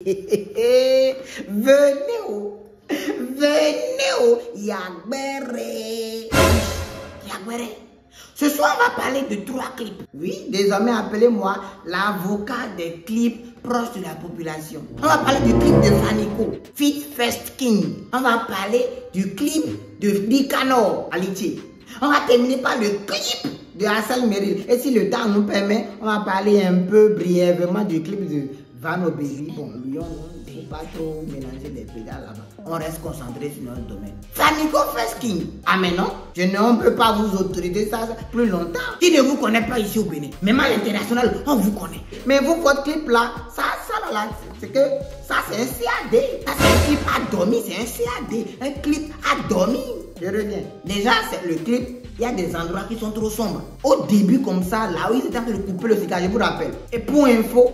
Venez où? Venez où? Yagbere. Yagbere. Ce soir, on va parler de 3 clips. Oui, désormais, appelez-moi l'avocat des clips proches de la population. On va parler du clip de Fanico, Fit First King. On va parler du clip de Dikano, Aliti. On va terminer par le clip de Hassel Merrill. Et si le temps nous permet, on va parler un peu brièvement du clip de Vano Baby. Bon, lui, on ne peut pas trop mélanger les pédales là-bas. On reste concentré sur notre domaine. Fanico First King. Ah mais non, on ne peut pas vous autoriser ça plus longtemps. Qui ne vous connaît pas ici au Bénin? Même à l'international, on vous connaît. Mais vous, votre clip là, ça là, c'est que ça c'est un CAD. Ça c'est un clip à dormir, c'est un CAD. Un clip à dormir. Je reviens. Déjà, c'est le clip. Il y a des endroits qui sont trop sombres. Au début, comme ça, là où ils étaient en train de couper le cigare, je vous rappelle. Et pour info,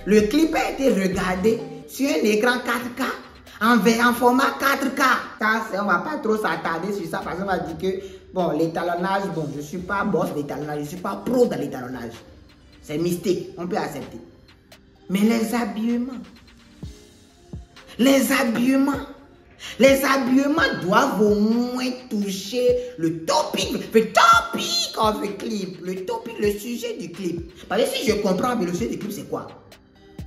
le clip a été regardé sur un écran 4K, en format 4K. Ça, on ne va pas trop s'attarder sur ça parce qu'on va dire que, bon, l'étalonnage, bon, je ne suis pas boss d'étalonnage, je ne suis pas pro dans l'étalonnage. C'est mystique, on peut accepter. Mais les habillements doivent au moins toucher le topic of the clip, le sujet du clip. Parce que si je comprends, mais le sujet du clip c'est quoi?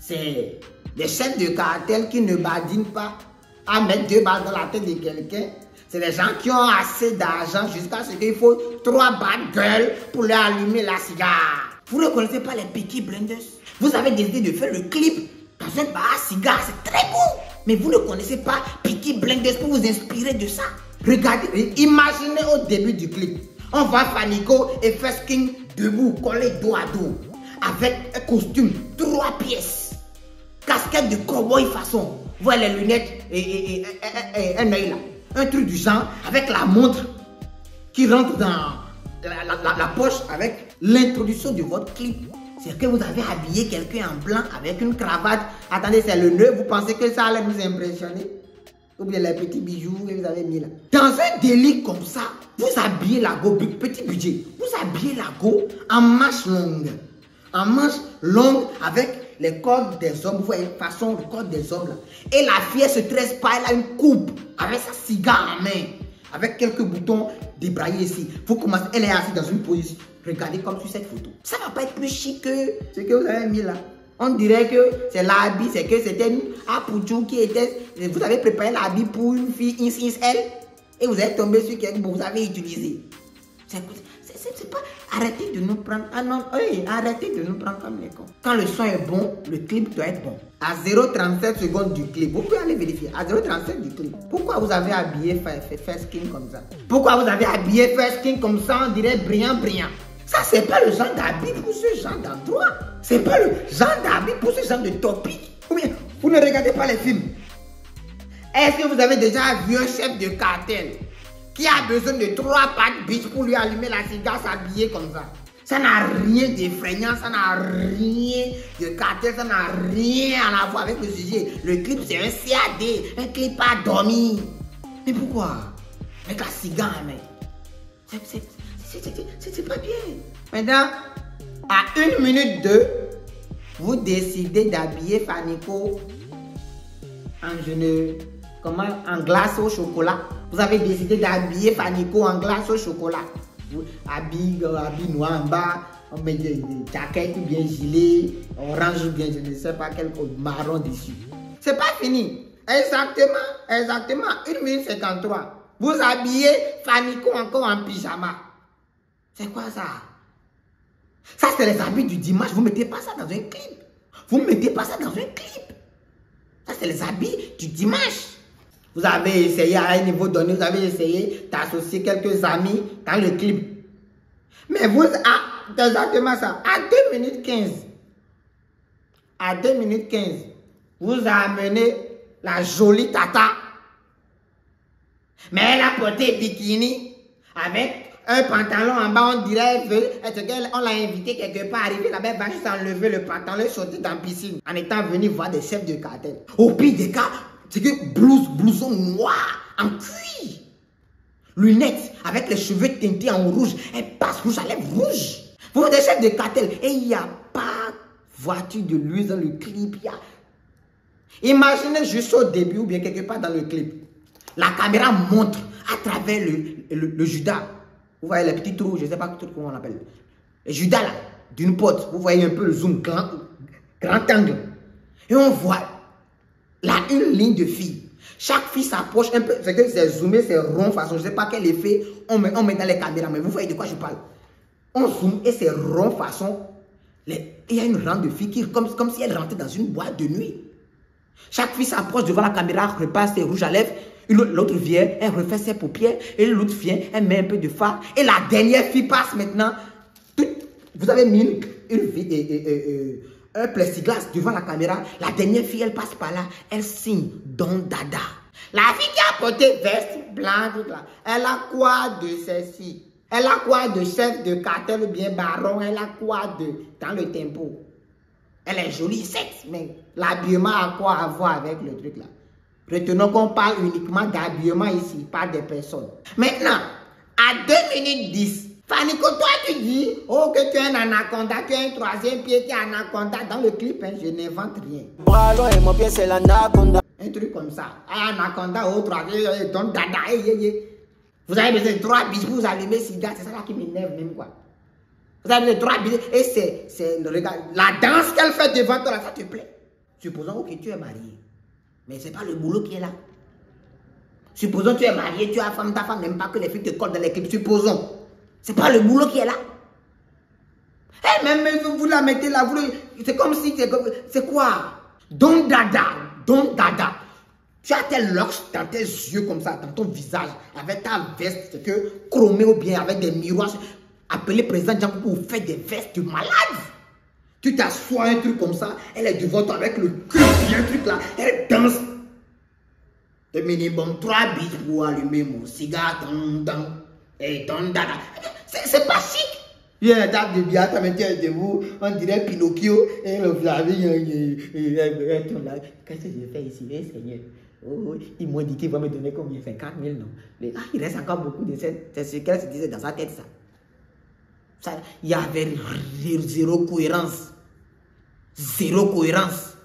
C'est des chefs de cartel qui ne badinent pas à mettre 2 balles dans la tête de quelqu'un. C'est des gens qui ont assez d'argent jusqu'à ce qu'il faut 3 bad girls pour leur allumer la cigare. Vous ne connaissez pas les Peaky Blinders? Vous avez décidé de faire le clip dans un bar à cigare, c'est très beau. Mais vous ne connaissez pas Peaky Blinders pour vous inspirer de ça. Regardez, imaginez au début du clip. On voit Fanico et First King debout, collés dos à dos. Avec un costume, 3 pièces. Casquette de cowboy façon. Voilà les lunettes et un œil là. Un truc du genre avec la montre qui rentre dans la poche avec l'introduction de votre clip. C'est que vous avez habillé quelqu'un en blanc avec une cravate. Attendez, c'est le nœud. Vous pensez que ça allait vous impressionner? Ou bien les petits bijoux que vous avez mis là. Dans un délit comme ça, vous habillez la go, petit budget. Vous habillez la go en manche longue. En manche longue avec les cordes des hommes. Vous voyez, façon de cordes des hommes là. Et la fille, elle se tresse pas, elle a une coupe avec sa cigare en main. Avec quelques boutons débraillés ici. Vous commencez, elle est assise dans une position. Regardez comme sur cette photo. Ça ne va pas être plus chic que ce que vous avez mis là. On dirait que c'est l'habit, c'est que c'était une Apouchou qui était... Vous avez préparé l'habit pour une fille XXL et vous êtes tombé sur quelque chose que vous avez utilisé. C'est pas... Arrêtez de nous prendre... Ah non, oui, arrêtez de nous prendre comme les cons. Quand le son est bon, le clip doit être bon. À 0,37 secondes du clip, vous pouvez aller vérifier. À 0,37 du clip. Pourquoi vous avez habillé First King comme ça? Pourquoi vous avez habillé First King comme ça, on dirait brillant? Ça, c'est pas le genre d'habit pour ce genre d'endroit. C'est pas le genre d'habit pour ce genre de topic. Ou bien, vous ne regardez pas les films. Est-ce que vous avez déjà vu un chef de cartel qui a besoin de 3 pattes bitch pour lui allumer la cigare, s'habiller comme ça? Ça n'a rien d'effrayant, ça n'a rien de cartel, ça n'a rien à voir avec le sujet. Le clip, c'est un CAD, un clip à dormir. Mais pourquoi? Avec la cigare, mec. C'est pas bien. Maintenant, à 1 minute 2, vous décidez d'habiller Fanico en glace au chocolat. Vous avez décidé d'habiller Fanico en glace au chocolat. Habit noir en bas, on met des jaquettes ou bien gilet, orange ou bien je ne sais pas quel marron dessus. C'est pas fini. Exactement, 1 minute 53. Vous habillez Fanico encore en pyjama. C'est quoi ça? Ça, c'est les habits du dimanche. Vous ne mettez pas ça dans un clip. Ça, c'est les habits du dimanche. Vous avez essayé à un niveau donné, vous avez essayé d'associer quelques amis dans le clip. Mais vous, exactement ça, à 2 minutes 15. À 2 minutes 15, vous amenez la jolie tata. Mais elle a porté bikini avec un pantalon en bas, on dirait, on l'a invité quelque part, arrivé là-bas, elle va juste enlever le pantalon et sortir dans la piscine, en étant venu voir des chefs de cartel. Au pire des cas, c'est que blouson noir, en cuir, lunettes, avec les cheveux teintés en rouge, elle passe rouge à lèvres rouge. Vous êtes des chefs de cartel, et il n'y a pas voiture de luxe dans le clip, Imaginez juste au début ou bien quelque part dans le clip. La caméra montre à travers le Judas. Vous voyez les petits trous, je ne sais pas comment on appelle. Le Judas là, d'une porte. Vous voyez un peu le zoom, grand angle. Et on voit là une ligne de filles. Chaque fille s'approche un peu. C'est que c'est zoomé, c'est rond façon. Je ne sais pas quel effet on met dans les caméras. Mais vous voyez de quoi je parle. On zoome et c'est rond façon. Il y a une rang de filles qui comme si elle rentrait dans une boîte de nuit. Chaque fille s'approche devant la caméra, repasse ses rouges à lèvres. L'autre vient, elle refait ses paupières. Et l'autre vient, elle met un peu de fard. Et la dernière fille passe maintenant. Vous avez mis un plexiglas devant la caméra. La dernière fille, elle passe par là. Elle signe Don Dada. La fille qui a porté veste blanche, là, elle a quoi de celle-ci? Elle a quoi de chef de cartel ou bien baron? Elle a quoi de dans le tempo? Elle est jolie, sexe, mais l'habillement a quoi à voir avec le truc là? Retenons qu'on parle uniquement d'habillement ici, pas des personnes. Maintenant, à 2 minutes 10, Fanico, toi tu dis, oh que tu es un anaconda, tu as un troisième pied qui est anaconda. Dans le clip, hein, je n'invente rien. Bras long et mon pied c'est l'anaconda. Un truc comme ça. Anaconda, oh troisième, don dada, Vous avez besoin de 3 bis pour vous allumer cigare, c'est ça là qui m'énerve même quoi. Vous avez besoin de 3 bis et c'est le regard. La danse qu'elle fait devant toi là, ça te plaît. Supposons que tu es marié. Mais c'est pas le boulot qui est là. Supposons que tu es marié, tu as femme, ta femme n'aime pas que les filles te collent dans les clips. Supposons. C'est pas le boulot qui est là. Eh, même vous la mettez là, c'est comme si, c'est quoi? Don dada, don dada. Tu as tes locks dans tes yeux comme ça, dans ton visage, avec ta veste chromée ou bien avec des miroirs. Appelez président Django pour vous faire des vestes de malade. Tu t'assois un truc comme ça, elle est devant toi avec le cul, un truc là, elle danse. De minimum 3 bis pour allumer mon cigare, et dada. C'est pas chic. Il y a un table de bière, tu es debout, on dirait Pinocchio, et le Flavie, qu'est-ce que je fais ici, eh, Seigneur? Oh, ils m'ont dit qu'il va me donner combien? 50 000, non? Il reste encore beaucoup de c'est ce qu'elle se disait dans sa tête, ça. Il y avait zéro cohérence. Zéro cohérence.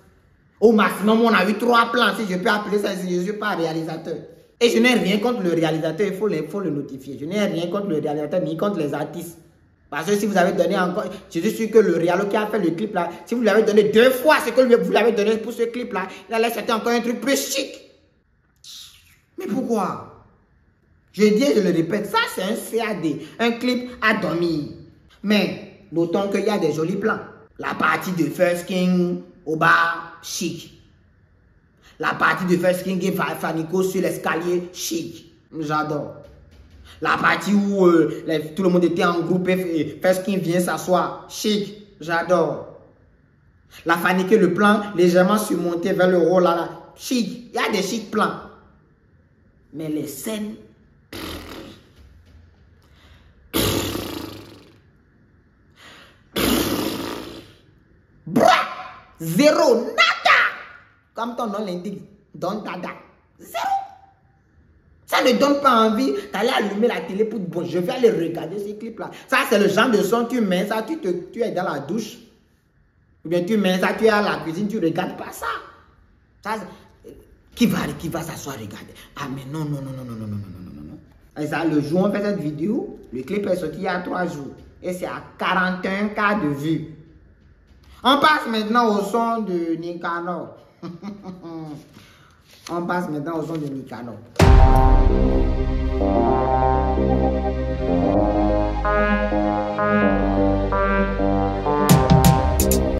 Au maximum, on a eu 3 plans, si je peux appeler ça, si je ne suis pas réalisateur. Et je n'ai rien contre le réalisateur, il faut le notifier. Je n'ai rien contre le réalisateur, ni contre les artistes. Parce que si vous avez donné encore, je suis sûr que le réalo qui a fait le clip là, si vous lui avez donné 2 fois ce que vous l'avez donné pour ce clip là, il allait sortir encore un truc plus chic. Mais pourquoi? Je dis et je le répète, ça c'est un CAD, un clip à dormir. Mais notons qu'il y a des jolis plans. La partie de First King au bar, chic. La partie de First King et Fanico sur l'escalier, chic. J'adore. La partie où tout le monde était en groupe et First King vient s'asseoir, chic. J'adore. La Fanico, le plan légèrement surmonté vers le haut là, chic. Il y a des chic plans. Mais les scènes... Zéro, nada. Comme ton nom l'indique, don dada. Zéro. Ça ne donne pas envie d'aller allumer la télé pour bon, je vais aller regarder ces clips-là. Ça, c'est le genre de son, tu mets ça, tu es dans la douche. Ou bien tu mets ça, tu es à la cuisine, tu regardes pas ça. Ça qui va s'asseoir regarder? Ah, mais non. Et ça, le jour où on fait cette vidéo, le clip est sorti il y a 3 jours. Et c'est à 41 cas de vues. On passe maintenant au son de Nicanor. On passe maintenant au son de Nicanor.